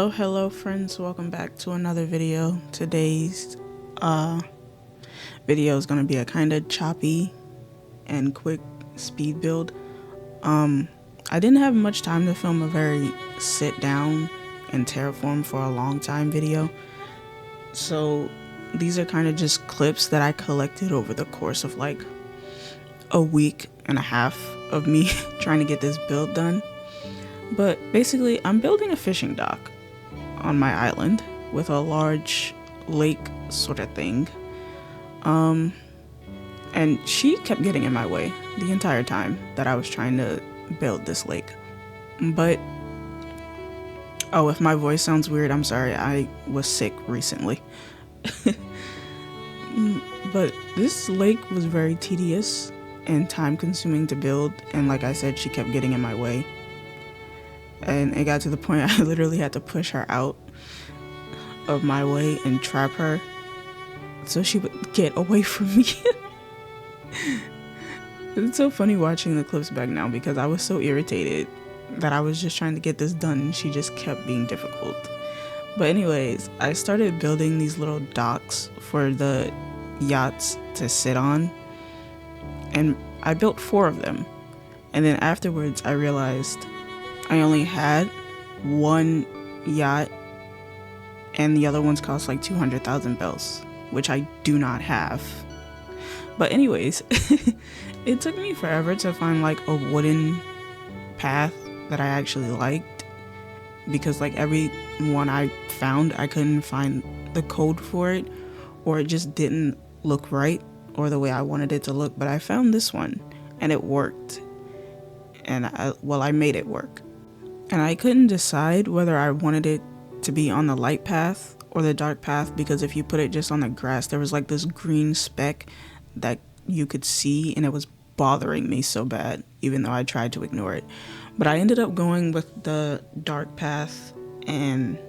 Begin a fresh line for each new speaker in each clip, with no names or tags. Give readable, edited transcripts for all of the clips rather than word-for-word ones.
Hello friends, welcome back to another video. Today's video is going to be a kind of choppy and quick speed build. I didn't have much time to film a very sit down and terraform for a long time video, so these are kind of just clips that I collected over the course of like a week and a half of me trying to get this build done. But basically, I'm building a fishing dock on my island with a large lake sort of thing. And she kept getting in my way the entire time that I was trying to build this lake. But, oh, if my voice sounds weird, I'm sorry. I was sick recently. But this lake was very tedious and time consuming to build. And like I said, she kept getting in my way. And it got to the point I literally had to push her out of my way and trap her so she would get away from me. It's so funny watching the clips back now because I was so irritated that I was just trying to get this done and she just kept being difficult. But anyways, I started building these little docks for the yachts to sit on, and I built 4 of them. And then afterwards I realized I only had one yacht and the other ones cost like 200,000 bells, which I do not have. But anyways, it took me forever to find like a wooden path that I actually liked, because like every one I found, I couldn't find the code for it, or it just didn't look right or the way I wanted it to look. But I found this one and it worked, and I made it work. And I couldn't decide whether I wanted it to be on the light path or the dark path, because if you put it just on the grass, there was like this green speck that you could see, and it was bothering me so bad, even though I tried to ignore it. But I ended up going with the dark path and,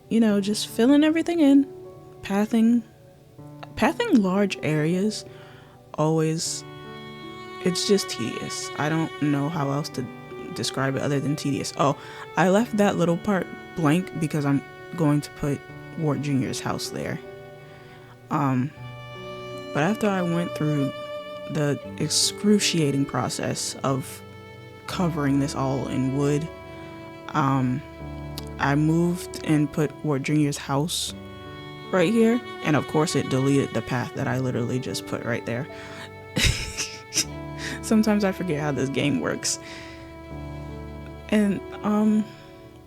you know, just filling everything in. Pathing large areas always, it's just tedious. I don't know how else to describe it other than tedious. Oh, I left that little part blank because I'm going to put Wart Jr.'s house there. But after I went through the excruciating process of covering this all in wood, I moved and put Wart Jr.'s house right here, and of course it deleted the path that I literally just put right there. Sometimes I forget how this game works. And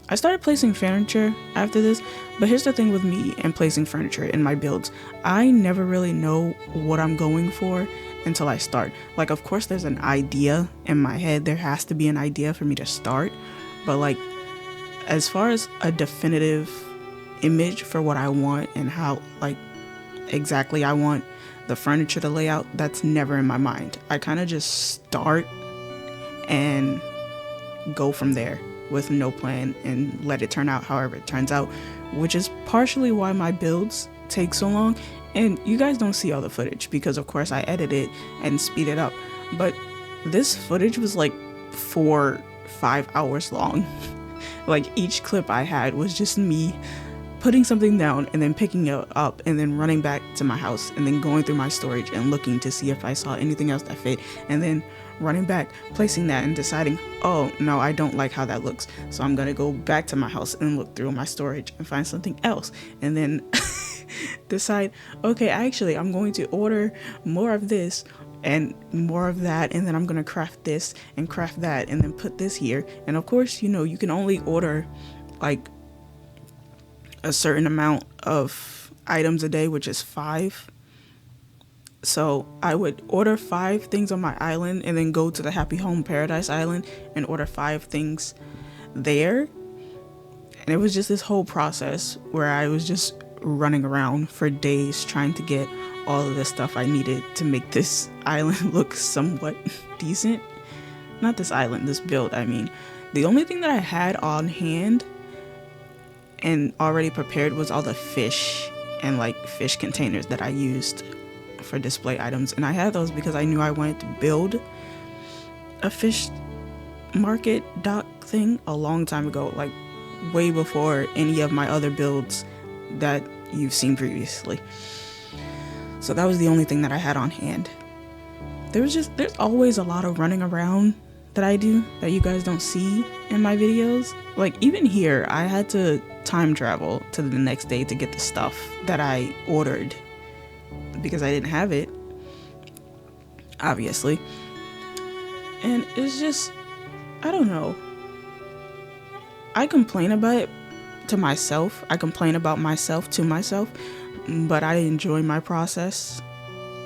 I started placing furniture after this, but here's the thing with me and placing furniture in my builds. I never really know what I'm going for until I start. Like, of course there's an idea in my head. There has to be an idea for me to start, but like, as far as a definitive image for what I want and how like exactly I want the furniture to lay out, that's never in my mind. I kind of just start and go from there with no plan and let it turn out however it turns out, which is partially why my builds take so long. And you guys don't see all the footage because of course I edit it and speed it up, but this footage was like 4-5 hours long. Like, each clip I had was just me putting something down and then picking it up and then running back to my house and then going through my storage and looking to see if I saw anything else that fit, and then running back, placing that and deciding, oh no, I don't like how that looks, so I'm gonna go back to my house and look through my storage and find something else, and then decide, okay, actually I'm going to order more of this and more of that, and then I'm gonna craft this and craft that and then put this here. And of course, you know, you can only order like a certain amount of items a day, which is 5. So I would order 5 things on my island and then go to the Happy Home Paradise Island and order 5 things there. And it was just this whole process where I was just running around for days trying to get all of the stuff I needed to make this island look somewhat decent. Not this island, this build, I mean. The only thing that I had on hand and already prepared was all the fish and like fish containers that I used for display items, and I had those because I knew I wanted to build a fish market dock thing a long time ago, like way before any of my other builds that you've seen previously. So that was the only thing that I had on hand. There's always a lot of running around that I do that you guys don't see in my videos. Like even here, I had to time travel to the next day to get the stuff that I ordered because I didn't have it, obviously. And it's just, I don't know. I complain about it to myself. I complain about myself to myself, but I enjoy my process.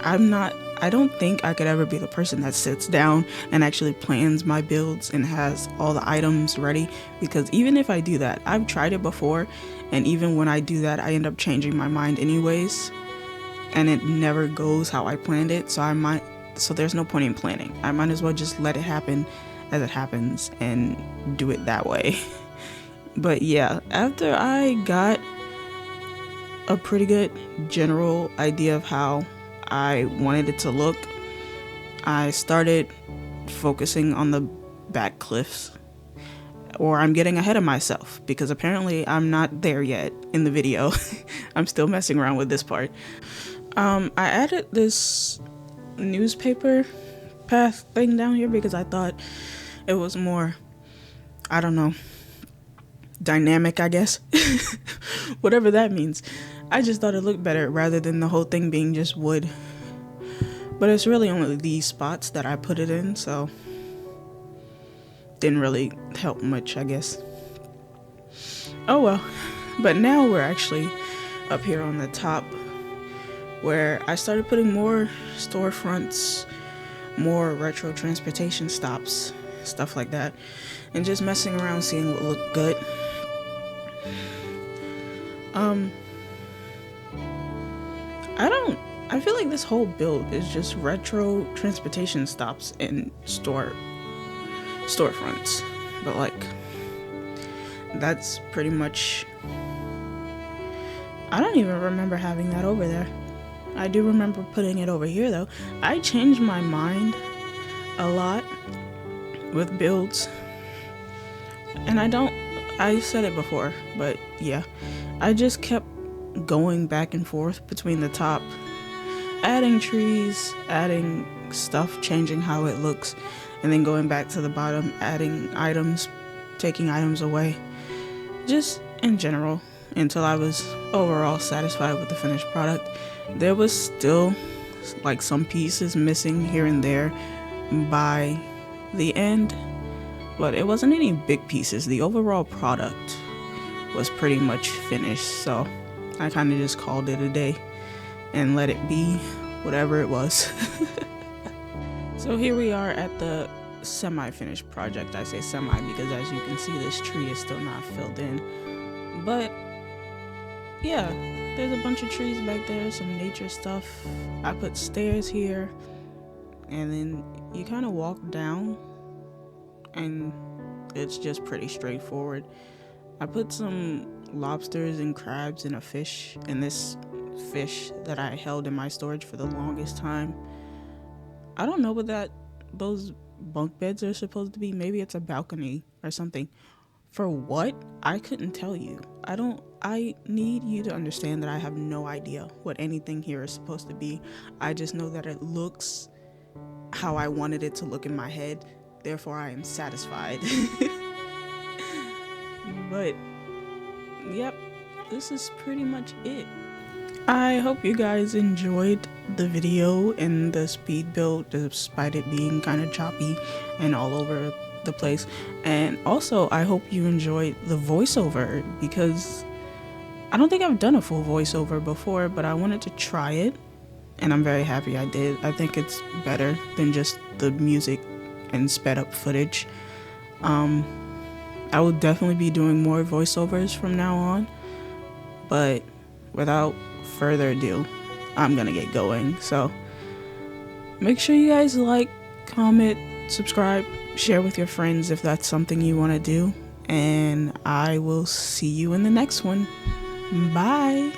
I don't think I could ever be the person that sits down and actually plans my builds and has all the items ready, because even if I do that, I've tried it before, and even when I do that, I end up changing my mind anyways, and it never goes how I planned it. So there's no point in planning. I might as well just let it happen as it happens and do it that way. But yeah, after I got a pretty good general idea of how I wanted it to look, I started focusing on the back cliffs. Or I'm getting ahead of myself because apparently I'm not there yet in the video. I'm still messing around with this part. I added this newspaper path thing down here because I thought it was more, I don't know, dynamic, I guess. Whatever that means. I just thought it looked better rather than the whole thing being just wood. But it's really only these spots that I put it in, so didn't really help much, I guess. Oh well. But now we're actually up here on the top, where I started putting more storefronts, more retro transportation stops, stuff like that, and just messing around seeing what looked good. I feel like this whole build is just retro transportation stops and storefronts, but like that's pretty much, I don't even remember having that over there. I do remember putting it over here though. I changed my mind a lot with builds, and I said it before, but yeah, I just kept going back and forth between the top, adding trees, adding stuff, changing how it looks, and then going back to the bottom, adding items, taking items away, just in general, until I was overall satisfied with the finished product. There was still like some pieces missing here and there by the end, but it wasn't any big pieces. The overall product was pretty much finished, so I kind of just called it a day and let it be whatever it was. So here we are at the semi-finished project. I say semi because as you can see, this tree is still not filled in, but yeah, there's a bunch of trees back there, some nature stuff. I put stairs here, and then you kind of walk down and it's just pretty straightforward. I put some lobsters and crabs and a fish, and this fish that I held in my storage for the longest time. I don't know what those bunk beds are supposed to be. Maybe it's a balcony or something. For what? I couldn't tell you. I need you to understand that I have no idea what anything here is supposed to be. I just know that it looks how I wanted it to look in my head. Therefore, I am satisfied. But, yep, this is pretty much it. I hope you guys enjoyed the video and the speed build, despite it being kind of choppy and all over the place. And also, I hope you enjoyed the voiceover, because I don't think I've done a full voiceover before, but I wanted to try it, and I'm very happy I did. I think it's better than just the music and sped up footage. I will definitely be doing more voiceovers from now on, but without further ado, I'm gonna get going. So make sure you guys like, comment, subscribe, share with your friends if that's something you want to do, and I will see you in the next one. Bye.